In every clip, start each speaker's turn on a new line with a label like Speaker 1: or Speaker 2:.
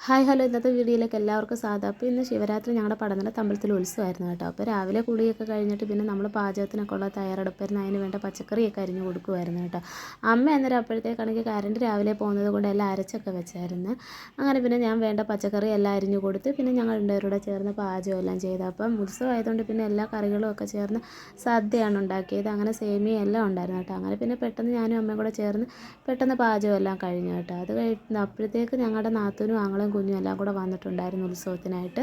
Speaker 1: Hi hello ഇന്നത്തെ വീഡിയോയിലേക്ക് എല്ലാവർക്കും സ്വാഗതം. അപ്പോൾ ഇന്ന് ശിവരാത്രി ഞങ്ങളുടെ പടനിലത്ത് അമ്പലത്തിൽ ഉത്സവമായിരുന്നു കേട്ടോ. അപ്പോൾ രാവിലെ കുളിയൊക്കെ കഴിഞ്ഞിട്ട് പിന്നെ നമ്മൾ പാചകത്തിനൊക്കെ ഉള്ള തയ്യാറെടുപ്പായിരുന്നു. അതിന് വേണ്ട പച്ചക്കറിയൊക്കെ അരിഞ്ഞു കൊടുക്കുമായിരുന്നു കേട്ടോ. അമ്മ അന്നേരം അപ്പോഴത്തേക്കാണെങ്കിൽ കറണ്ട് രാവിലെ പോകുന്നത് കൊണ്ട് എല്ലാം അരച്ചൊക്കെ വെച്ചായിരുന്നു. അങ്ങനെ പിന്നെ ഞാൻ വേണ്ട പച്ചക്കറി എല്ലാം അരിഞ്ഞു കൊടുത്ത് പിന്നെ ഞങ്ങൾ രണ്ടുപേരുടെ ചേർന്ന് പാചകം എല്ലാം ചെയ്തു. അപ്പം ഉത്സവമായതുകൊണ്ട് പിന്നെ എല്ലാ കറികളും ഒക്കെ ചേർന്ന് സദ്യയാണ് ഉണ്ടാക്കിയത്. അങ്ങനെ സേമിയ എല്ലാം ഉണ്ടായിരുന്നു കേട്ടോ. അങ്ങനെ പിന്നെ പെട്ടെന്ന് ഞാനും അമ്മയും കൂടെ ചേർന്ന് പെട്ടെന്ന് പാചകം എല്ലാം കഴിഞ്ഞു കേട്ടോ. അത് കഴിഞ്ഞ് അപ്പോഴത്തേക്ക് ഞങ്ങളുടെ നാത്തൂനും ആങ്ങളും കുഞ്ഞും എല്ലാം കൂടെ വന്നിട്ടുണ്ടായിരുന്നു ഉത്സവത്തിനായിട്ട്.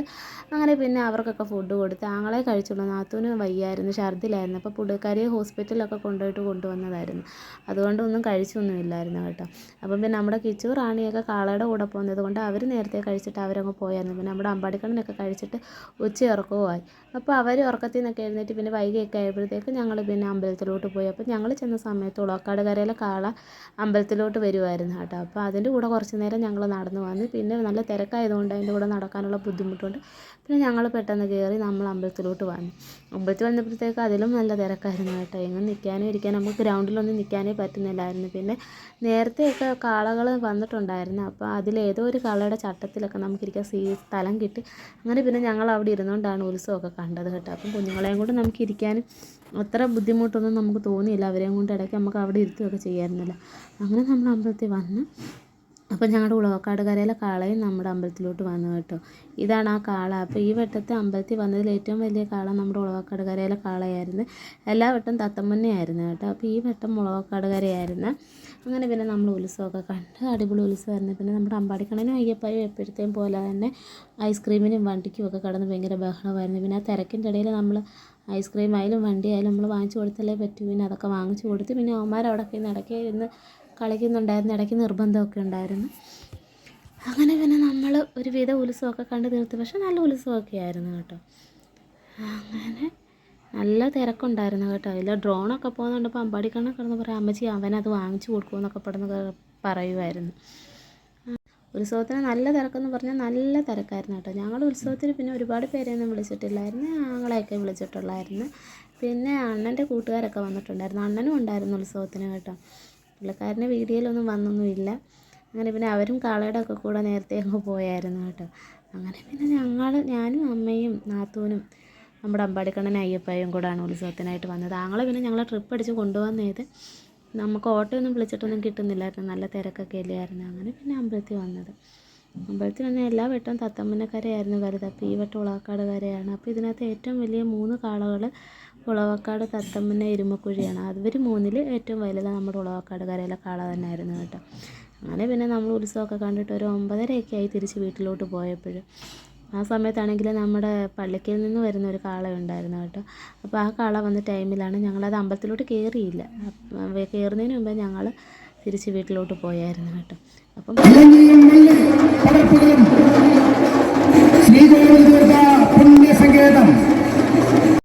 Speaker 1: അങ്ങനെ പിന്നെ അവർക്കൊക്കെ ഫുഡ് കൊടുത്ത് ആങ്ങളെ കഴിച്ചുള്ളൂ. നാത്തൂന് വയ്യായിരുന്നു, ഛർദ്ദിലായിരുന്നു. അപ്പോൾ പുള്ളിക്കാരിയെ ഹോസ്പിറ്റലിലൊക്കെ കൊണ്ടുവന്നതായിരുന്നു. അതുകൊണ്ടൊന്നും കഴിച്ചൊന്നുമില്ലായിരുന്നു കേട്ടോ. അപ്പം പിന്നെ നമ്മുടെ കിച്ചു റാണിയൊക്കെ കാളയുടെ കൂടെ പോകുന്നത് കൊണ്ട് അവർ നേരത്തെ കഴിച്ചിട്ട് അവരങ്ങ് പോയായിരുന്നു. പിന്നെ നമ്മുടെ അമ്പാടിക്കണ്ണനൊക്കെ കഴിച്ചിട്ട് ഉച്ചയുറക്കവുമായി. അപ്പോൾ അവർ ഉറക്കത്തിൽ നിന്നൊക്കെ എഴുന്നേറ്റ് പിന്നെ വൈകിയൊക്കെ ആയപ്പോഴത്തേക്ക് ഞങ്ങൾ പിന്നെ അമ്പലത്തിലോട്ട് പോയി. അപ്പോൾ ഞങ്ങൾ ചെന്ന സമയത്ത് ഉളവക്കാട് കരയിലെ കാള അമ്പലത്തിലോട്ട് വരുമായിരുന്നു കേട്ടോ. അപ്പോൾ അതിൻ്റെ കൂടെ കുറച്ച് നേരം ഞങ്ങൾ നടന്നു വന്ന് പിന്നെ നല്ല തിരക്കായതുകൊണ്ട് അതിൻ്റെ കൂടെ നടക്കാനുള്ള ബുദ്ധിമുട്ടുണ്ട്. പിന്നെ ഞങ്ങൾ പെട്ടെന്ന് കയറി നമ്മൾ അമ്പലത്തിലോട്ട് വന്നു. അമ്പലത്തിൽ വന്നപ്പോഴത്തേക്ക് അതിലും നല്ല തിരക്കായിരുന്നു കേട്ടോ. എങ്ങും നിൽക്കാനും ഇരിക്കാനും നമുക്ക് ഗ്രൗണ്ടിലൊന്നും നിൽക്കാനേ പറ്റുന്നില്ലായിരുന്നു. പിന്നെ നേരത്തെയൊക്കെ കാളകൾ വന്നിട്ടുണ്ടായിരുന്നു. അപ്പോൾ അതിലേതോ ഒരു കാളയുടെ ചട്ടത്തിലൊക്കെ നമുക്കിരിക്കാൻ സ്ഥലം കിട്ടി. അങ്ങനെ പിന്നെ ഞങ്ങൾ അവിടെ ഇരുന്നുകൊണ്ടാണ് ഉത്സവമൊക്കെ കണ്ടത് കേട്ടോ. അപ്പം കുഞ്ഞുങ്ങളെയും കൊണ്ട് നമുക്ക് ഇരിക്കാനും അത്ര ബുദ്ധിമുട്ടൊന്നും നമുക്ക് തോന്നിയില്ല. അവരെയും കൊണ്ട് ഇടയ്ക്ക് നമുക്ക് അവിടെ ഇരുത്തുകയൊക്കെ ചെയ്യാമായിരുന്നല്ലോ. അങ്ങനെ നമ്മൾ അമ്പലത്തിൽ വന്ന് അപ്പോൾ ഞങ്ങളുടെ ഉളവക്കാട് കരയിലെ കാളയും നമ്മുടെ അമ്പലത്തിലോട്ട് വന്നു കേട്ടോ. ഇതാണ് ആ കാള. അപ്പോൾ ഈ വട്ടത്തെ അമ്പലത്തിൽ വന്നതിൽ ഏറ്റവും വലിയ കാള നമ്മുടെ ഉളവക്കാട് കരയിലെ കാളയായിരുന്നു. എല്ലാ വട്ടം തത്തമ്മന്നെയായിരുന്നു കേട്ടോ. അപ്പോൾ ഈ വട്ടം ഉളവക്കാട് കരയായിരുന്നു. അങ്ങനെ പിന്നെ നമ്മൾ ഉത്സവമൊക്കെ കണ്ട് അടിപൊളി ഉത്സവമായിരുന്നു. പിന്നെ നമ്മുടെ അമ്പാടിക്കണ്ണനും അയ്യപ്പായും എപ്പോഴത്തെയും പോലെ തന്നെ ഐസ്ക്രീമിനും വണ്ടിക്കും ഒക്കെ കടന്ന് ഭയങ്കര ബഹളമായിരുന്നു. പിന്നെ ആ തിരക്കിൻ്റെ ഇടയിൽ നമ്മൾ ഐസ്ക്രീം ആയാലും വണ്ടി ആയാലും നമ്മൾ വാങ്ങിച്ചു കൊടുത്തല്ലേ പറ്റൂ. പിന്നെ അതൊക്കെ വാങ്ങിച്ചു കൊടുത്ത് പിന്നെ അവന്മാർ അവിടെയൊക്കെ ഇടയ്ക്ക് ഇരുന്ന് കളിക്കുന്നുണ്ടായിരുന്നു. ഇടയ്ക്ക് നിർബന്ധമൊക്കെ ഉണ്ടായിരുന്നു. അങ്ങനെ പിന്നെ നമ്മൾ ഒരുവിധ ഉത്സവമൊക്കെ കണ്ട് തീർത്ത്. പക്ഷെ നല്ല ഉത്സവമൊക്കെ ആയിരുന്നു കേട്ടോ. അങ്ങനെ നല്ല തിരക്കുണ്ടായിരുന്നു കേട്ടോ. അതിൽ ഡ്രോണൊക്കെ പോകുന്നുണ്ട്. അപ്പോൾ അമ്പാടിക്കണ്ണൻ കിടന്ന് പറയാം, അമ്മച്ചി അവനത് വാങ്ങിച്ചു കൊടുക്കുമെന്നൊക്കെ പറയുമായിരുന്നു. ഉത്സവത്തിന് നല്ല തിരക്കെന്ന് പറഞ്ഞാൽ നല്ല തിരക്കായിരുന്നു കേട്ടോ. ഞങ്ങൾ ഉത്സവത്തിന് പിന്നെ ഒരുപാട് പേരെയൊന്നും വിളിച്ചിട്ടില്ലായിരുന്നു. ഞങ്ങളെയൊക്കെ വിളിച്ചിട്ടുള്ളായിരുന്നു. പിന്നെ അണ്ണൻ്റെ കൂട്ടുകാരൊക്കെ വന്നിട്ടുണ്ടായിരുന്നു. അണ്ണനും ഉണ്ടായിരുന്നു ഉത്സവത്തിന് കേട്ടോ. പുള്ളിക്കാരൻ്റെ വീഡിയോയിലൊന്നും വന്നൊന്നുമില്ല. അങ്ങനെ പിന്നെ അവരും കാളയുടെ ഒക്കെ കൂടെ നേരത്തെ അങ്ങ് പോയായിരുന്നു കേട്ടോ. അങ്ങനെ പിന്നെ ഞാനും അമ്മയും നാത്തൂനും നമ്മുടെ അമ്പാടിക്കണ്ണനും അയ്യപ്പായും കൂടാണ് ഉത്സവത്തിനായിട്ട് വന്നത്. ആങ്ങളെ പിന്നെ ഞങ്ങളെ ട്രിപ്പ് അടിച്ച് കൊണ്ടുവന്നത് നമുക്ക് ഓട്ടോയൊന്നും വിളിച്ചിട്ടൊന്നും കിട്ടുന്നില്ലായിരുന്നു. നല്ല തിരക്കൊക്കെ ഇല്ലായിരുന്നു. അങ്ങനെ പിന്നെ അമ്പലത്തിൽ വന്നത്. അമ്പലത്തിൽ വന്ന എല്ലാ വട്ടവും തത്തമ്മനക്കരയായിരുന്നു വലുത്. അപ്പോൾ ഈ വട്ടം ഉളവക്കാട് കരയാണ്. അപ്പോൾ ഇതിനകത്ത് ഏറ്റവും വലിയ 3 കാളകൾ ഉളവക്കാട്, തത്തമ്മന, എരുമക്കുഴിയാണ്. അവർ 3-ൽ ഏറ്റവും വലുത് നമ്മുടെ ഉളവക്കാട് കരയിലെ കാള തന്നെയായിരുന്നു കേട്ടോ. അങ്ങനെ പിന്നെ നമ്മൾ ഉത്സവമൊക്കെ കണ്ടിട്ട് ഒരു 9:30 ആയി തിരിച്ച് വീട്ടിലോട്ട് പോയപ്പോഴും. ആ സമയത്താണെങ്കിൽ നമ്മുടെ പള്ളിക്കൽ നിന്ന് വരുന്ന ഒരു കാള ഉണ്ടായിരുന്നു കേട്ടോ. അപ്പോൾ ആ കാള വന്ന ടൈമിലാണ് ഞങ്ങളത് അമ്പലത്തിലോട്ട് കയറിയില്ല. കയറുന്നതിന് മുമ്പേ ഞങ്ങൾ തിരിച്ച് വീട്ടിലോട്ട് പോയായിരുന്നു കേട്ടോ. അപ്പം